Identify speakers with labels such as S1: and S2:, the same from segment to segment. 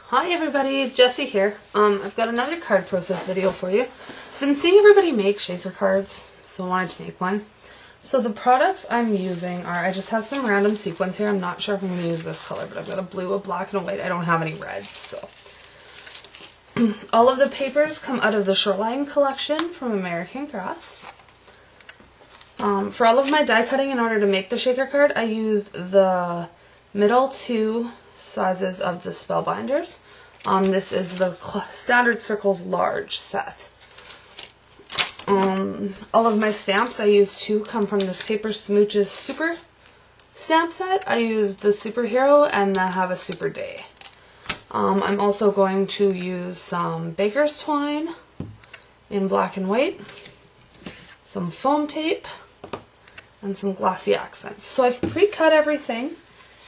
S1: Hi everybody, Jessie here. I've got another card process video for you. I've been seeing everybody make shaker cards, so I wanted to make one. So the products I'm using are, I just have some random sequins here. I'm not sure if I'm going to use this color, but I've got a blue, a black, and a white. I don't have any reds, so. All of the papers come out of the Shoreline collection from American Crafts. For all of my die cutting in order to make the shaker card, I used the middle two sizes of the Spellbinders. This is the Standard Circles large set. All of my stamps I used to come from this Paper Smooches Super stamp set. I used the Superhero and the Have a Super Day. I'm also going to use some Baker's Twine in black and white, some foam tape, and some glossy accents. So I've pre-cut everything,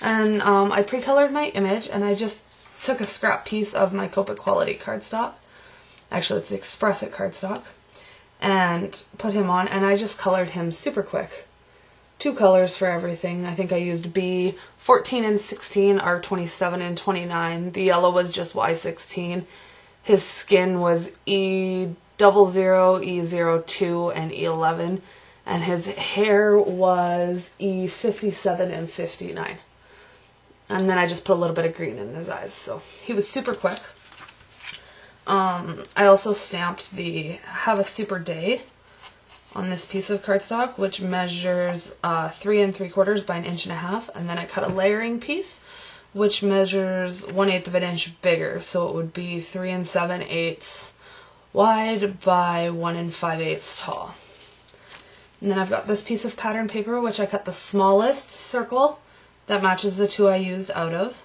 S1: and I pre-colored my image, and I just took a scrap piece of my Copic Quality cardstock. Actually, it's the Express It cardstock. And put him on, and I just colored him super quick. 2 colors for everything. I think I used B. 14 and 16 are 27 and 29. The yellow was just Y16. His skin was E00, E02, and E11. And his hair was E57 and 59. And then I just put a little bit of green in his eyes. So he was super quick. I also stamped the Have a Super Day on this piece of cardstock, which measures 3 3/4 by 1.5 inches, and then I cut a layering piece, which measures 1/8 of an inch bigger, so it would be 3 7/8 wide by 1 5/8 tall. And then I've got this piece of pattern paper, which I cut the smallest circle that matches the 2 I used out of.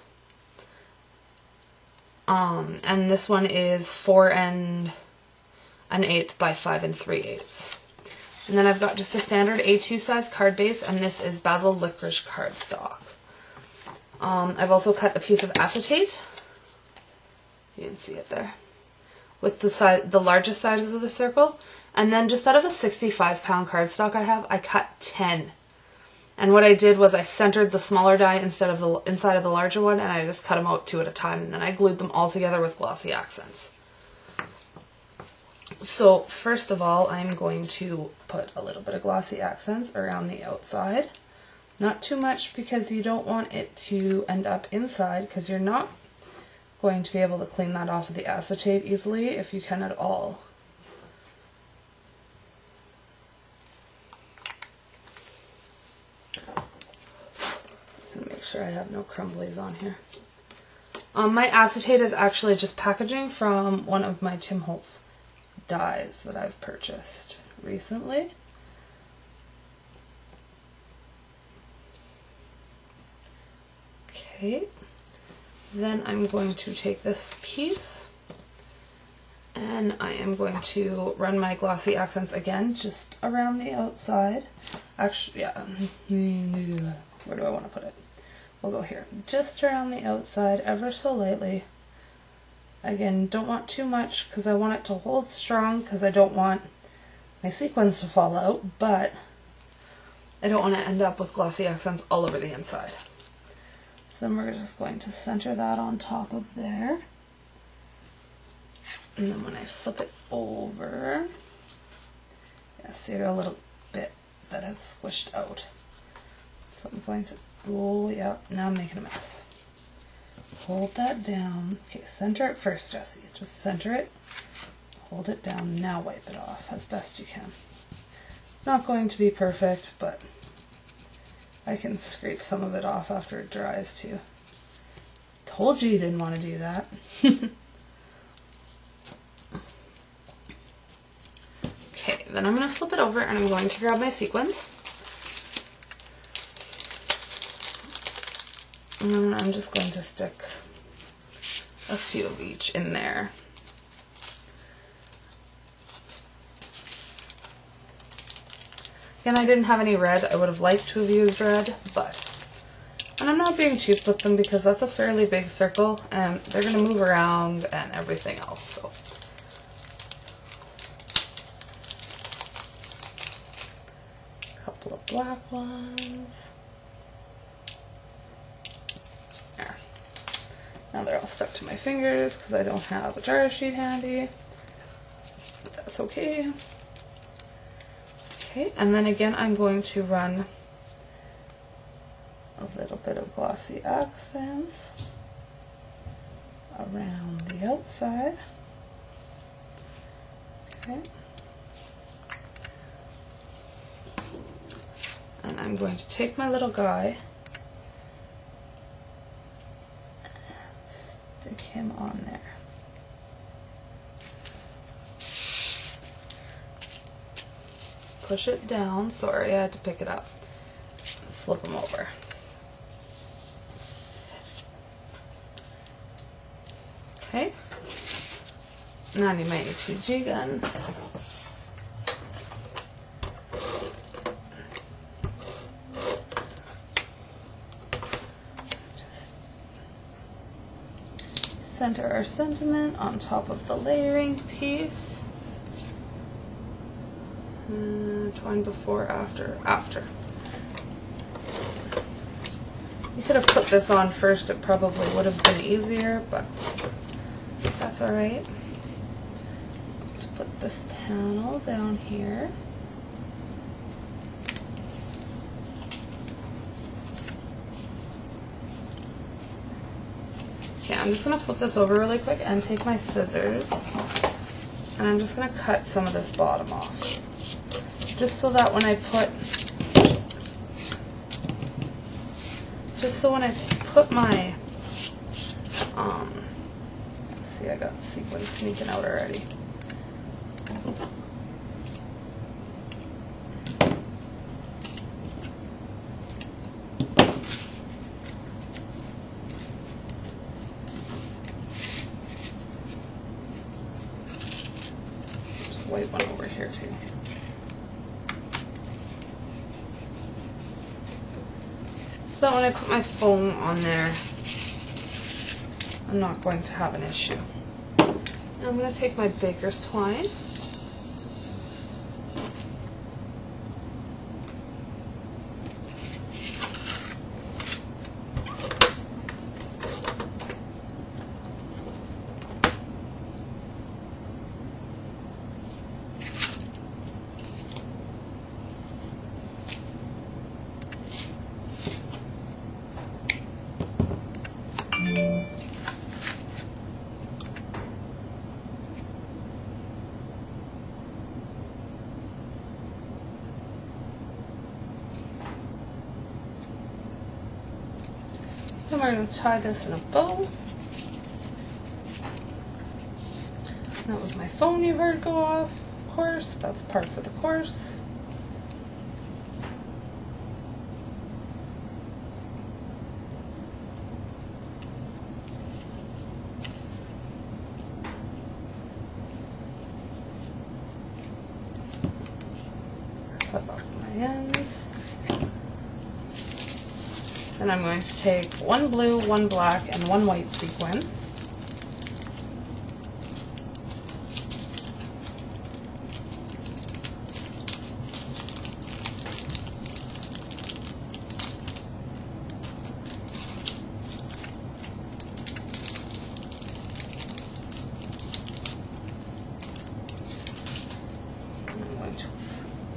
S1: And this one is 4 1/8 by 5 3/8. And then I've got just a standard A2 size card base, and this is Basil Licorice cardstock. I've also cut a piece of acetate. You can see it there. With the largest sizes of the circle. And then just out of a 65-pound cardstock I have, I cut 10. And what I did was I centered the smaller die inside of the larger one, and I just cut them out 2 at a time, and then I glued them all together with glossy accents. So first of all, I'm going to put a little bit of glossy accents around the outside. Not too much, because you don't want it to end up inside, because you're not going to be able to clean that off of the acetate easily, if you can at all. Make sure I have no crumblies on here. My acetate is actually just packaging from one of my Tim Holtz dies that I've purchased recently. Okay, then I'm going to take this piece and I am going to run my glossy accents again just around the outside. Actually, yeah, where do I want to put it? We'll go here. Just around the outside, ever so lightly. Again, don't want too much because I want it to hold strong, because I don't want my sequins to fall out, but I don't want to end up with glossy accents all over the inside. So then we're just going to center that on top of there. And then when I flip it over, yeah, see, I got a little bit that has squished out. So I'm going to, oh yeah, now I'm making a mess. Hold that down. Okay, center it first, Jessie. Just center it, hold it down, now wipe it off as best you can. Not going to be perfect, but I can scrape some of it off after it dries too. Told you didn't want to do that. Okay, then I'm going to flip it over and I'm going to grab my sequins. And I'm just going to stick a few of each in there. Again, I didn't have any red. I would have liked to have used red, but... And I'm not being cheap with them because that's a fairly big circle, and they're going to move around and everything else, so... A couple of black ones. Now they're all stuck to my fingers because I don't have a jar sheet handy. But that's okay. Okay, and then again I'm going to run a little bit of glossy accents around the outside. Okay. And I'm going to take my little guy, stick him on there. Push it down, sorry I had to pick it up, flip him over. Okay, now I need my ATG gun. Just center our sentiment on top of the layering piece. Twine before, after, after. You could have put this on first, it probably would have been easier, but that's alright. To put this panel down here. Okay, I'm just going to flip this over really quick and take my scissors, and I'm just going to cut some of this bottom off. Just so that when I put my, see, I got the sequins sneaking out already. There's a white one over here too. So that when I put my foam on there, I'm not going to have an issue. Now I'm going to take my baker's twine. And we're going to tie this in a bow. That was my phone you heard go off, of course. That's par for the course. Cut off my ends. And I'm going to take one blue, one black, and one white sequin. And I'm going to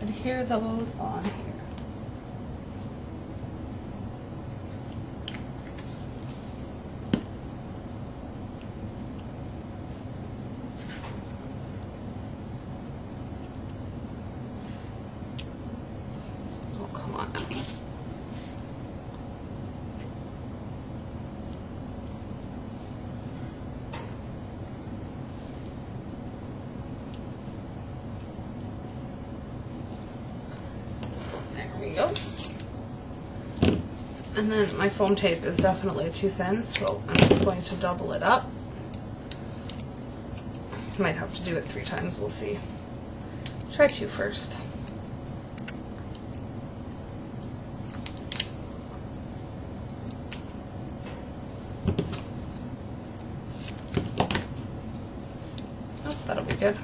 S1: adhere those on here. Go. And then my foam tape is definitely too thin, so I'm just going to double it up. Might have to do it 3 times, we'll see. Try 2 first. Oh, that'll be good.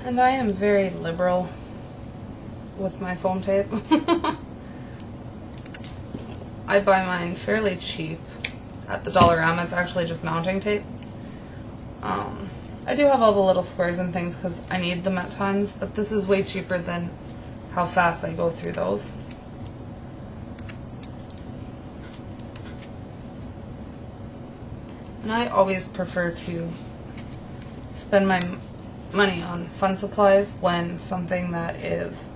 S1: And I am very liberal with my foam tape. I buy mine fairly cheap at the Dollarama. It's actually just mounting tape. I do have all the little squares and things because I need them at times, but this is way cheaper than how fast I go through those. And I always prefer to spend my money on fun supplies when something that is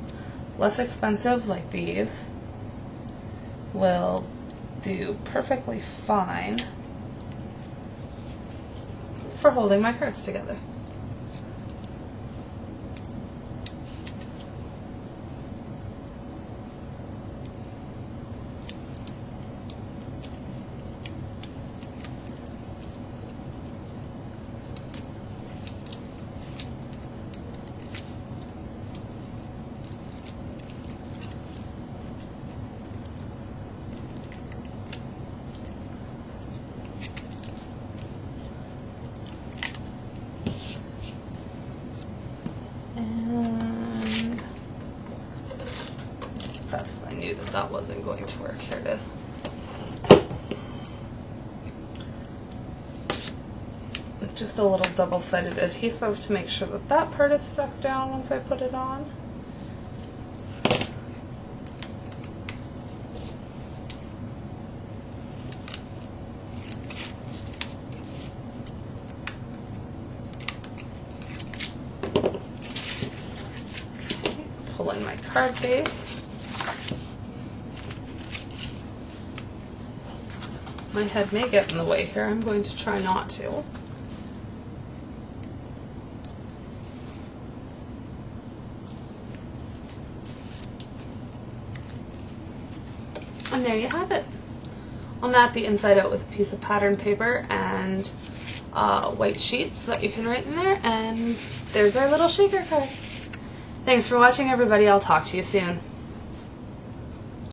S1: less expensive, like these, will do perfectly fine for holding my cards together. And I knew that that wasn't going to work. Here it is. Just a little double-sided adhesive to make sure that that part is stuck down once I put it on. Pull in my card base. My head may get in the way here. I'm going to try not to. And there you have it. I'll mat the inside out with a piece of pattern paper and white sheet so that you can write in there. And there's our little shaker card. Thanks for watching, everybody. I'll talk to you soon.